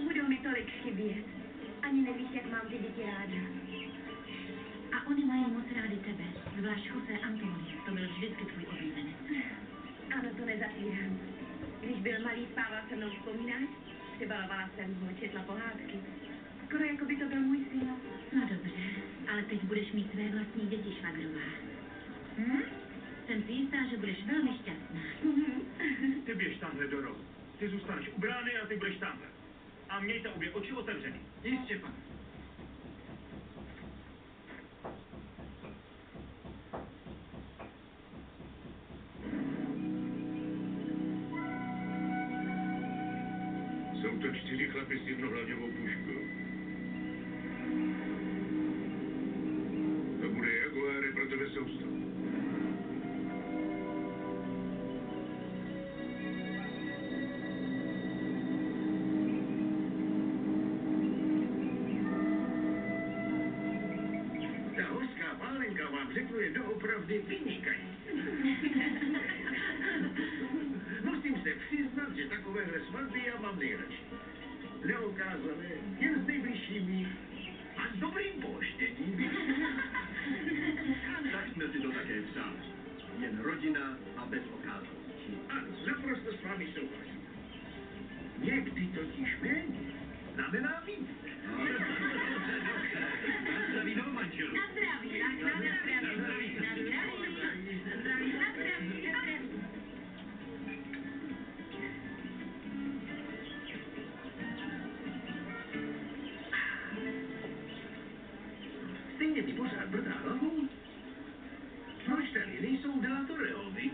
Budou mi tolik chybět. Ani nevíš, jak mám ty děti ráda. A oni mají moc rádi tebe, zvlášť José Antonio, to byl vždycky tvůj oblíbenec. Ano, to nezapírám. Když byl malý, spával se mnou, vzpomínáš? Přibalovala jsem ho, četla pohádky. Skoro jako by to byl můj syn. No dobře, ale teď budeš mít své vlastní děti, švagrová. Jsem si jistá, že budeš velmi šťastná. Ty běž tamhle do rohu. Ty zůstaneš u brány a ty budeš tamhle. A mějte obě oči otevřený. Jistě, pane. Jsou to 4 chlapy s jednohlavňovou puškou. To bude Jaguar, pro tebe soustav. Ta hořká pálenka vám řeknu je doopravdy vynikající. Musím se přiznat, že takovéhle svatby já mám nejradši. Neokázané, jen s nejbližšími a s dobrým poštěním. Tak jsme si to také přáli. Jen rodina a bez okázalostí. Ano, naprosto s vámi souhlasím. Někdy totiž méně znamená víc. Na zdraví do manželů. Na zdraví, na zdraví, na zdraví, na zdraví, na zdraví, na zdraví. Stejně mi pořád brdá hlavou. Proč tady nejsou Delatoreovi?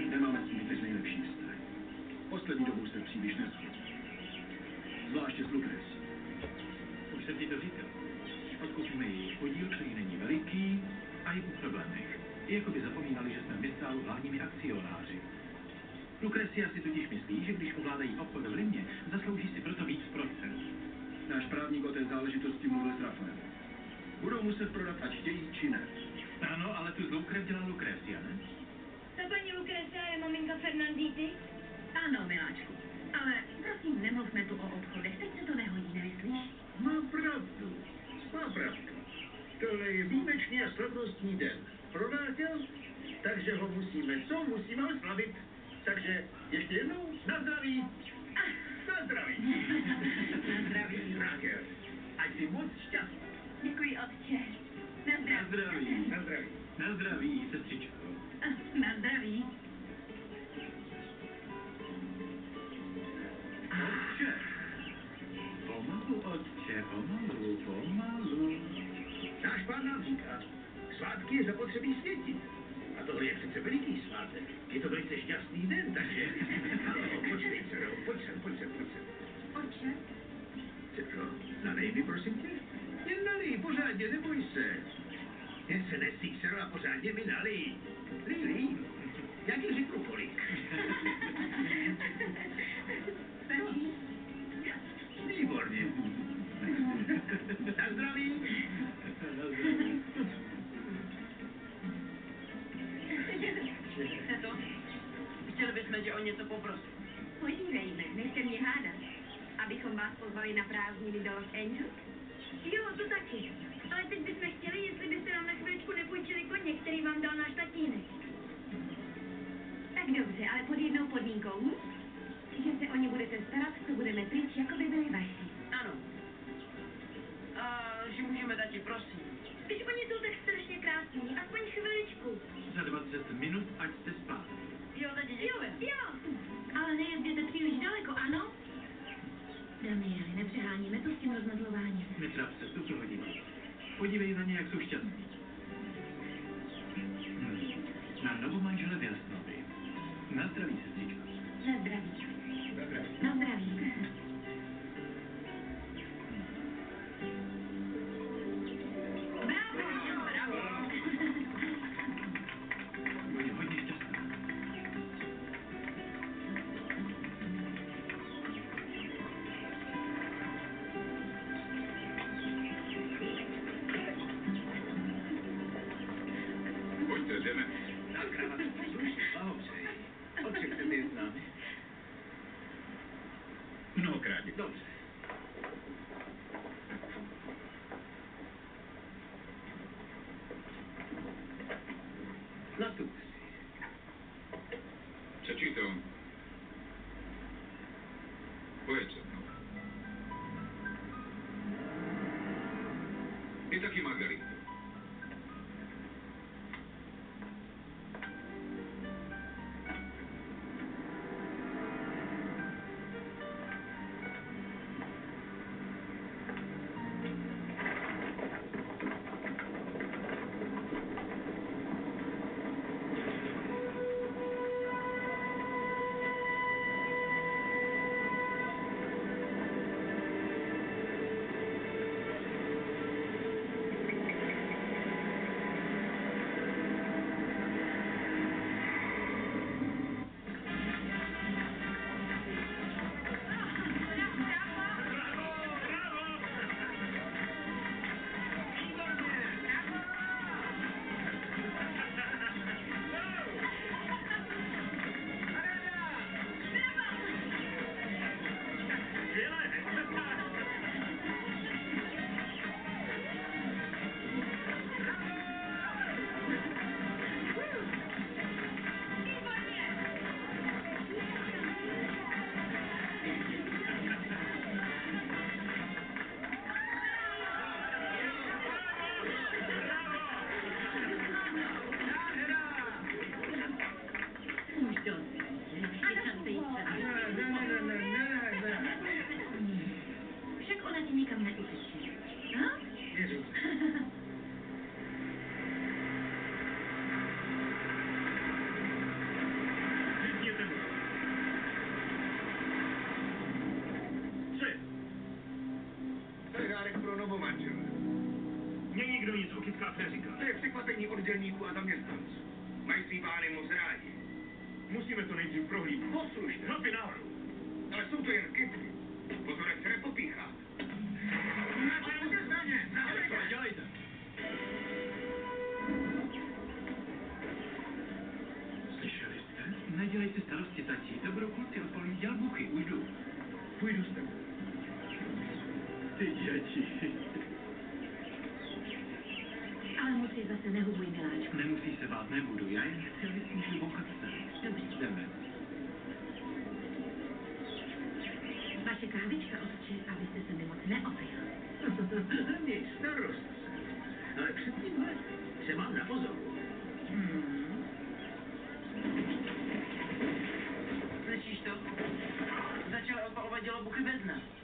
Nemáme s nimi teď nejlepší vztah. Poslední dobou se příliš neschodí. Zvláště s Lucreci. Už jsem ti to říkal. Odkoupíme její podíl, který není veliký a je po problémech. I jako by zapomínali, že jsme v Mistálu hlavními akcionáři. Lucrecia si totiž myslí, že když ovládají obchod v Rimě, zaslouží si proto víc procent. Náš právník o té záležitosti mluvil s Rafaelem. Budou muset prodat, ať chtějí či ne. Ano, ale tu zlou krev dělá Lucrecia, ne? Ta paní Lucrecia je maminka Fernandíty? Ano, miláčku. Ale prosím, nemluvme tu o obchodech, teď se to nehodí, nemyslíš? Má pravdu. Má pravdu. Tohle je výjimečný a slavnostní den. Pro nátěl, takže ho musíme oslavit. Takže ještě jednou na zdraví. Na zdraví. Na zdraví. Raquel, ať jsi moc šťastná. Děkuji, otče. Na Na zdraví. zdraví. Na zdraví. Na zdraví, sestřičko. Na zdraví. Otče. Pomalu, otče, pomalu, pomalu. Náš pán nám říká, svátky je zapotřebí světit. A tohle je přece veliký svátek. Je to velice šťastný den, takže... Ano, počkej, dcero, pojď sem. Otče? Dcero, nalej mi, prosím tě. Jen nalij, pořádně, neboj se. Jen se nesíš, dcero, a pořádně mi nalij. Lili, já ti řeknu kolik. Stačí? Výborně. Na zdraví. Na zdraví. Teto, chtěli bychom tě o něco poprosit. Podívejme, nechte mě hádat. Abychom vás pozvali na prázdniny do Los Angeles? Jo, to taky. Ale teď bychom chtěli, jestli byste nám na chviličku nepůjčili koně, který vám dal náš tatínek. Tak dobře, ale pod jednou podmínkou, že se o ně budete starat, co budeme pryč, jako by byli vaši. Ano. A že můžeme dát ti, prosím. Když oni jsou tak strašně krásní, aspoň chviličku. Za 20 minut, ať jste spát. Jo, tati, Jo, děkujeme. jo. Ale nejezděte příliš daleko, ano? Danieli, nepřeháníme to s tím rozmazlováním. Netrap se, to tu hodinu. Podívej na ně, jak jsou šťastní. Na novomanžele v Jasnovi. Na zdraví, sestřičko. Na zdraví. Dobré. Na zdraví. Bravo! Buď hodně šťastná. Pojďte, jdeme. Tak, krávatko, slušně, blahopřeji. Otče, chcete jít s námi? Mnohokrát děkuji. Dobře. Nastupte si. Čečí to. Pojď se mnou. Ty taky, Margarito. Už dost. Je čas se jít Však ona ti nikam neuteče. No? Je dobře. Vypněte mu. Co je? To je dárek pro novomanžele. Mně nikdo nic o kytkách neříká. To je překvapení od dělníků a zaměstnanců. Mají svý pány moc rádi. Musíme to nejdřív prohlídnout. Poslušte. Chlapi nahoru. Ale jsou to jen kytky. Pozor, ať se nepopíchá. Natáčte zbraně! Co dělejte? Slyšeli jste? Nedělejte starosti, tati. To budou kluci odpalí dělbuchy. Už jdu. Půjdu s tebou. Ty děti. Ale musí zase nehubuj, miláčku. Nemusí se bát, nebudu. Já jen chci, aby si můžu bouchat sem. Dobře. Jdeme. Vaše kávička, otče, abyste se mi moc neopil. Nic, starost. Ale před tímhle se mám na pozoru. Slyšíš to? Začal odpalovat dělobuchy bez nás.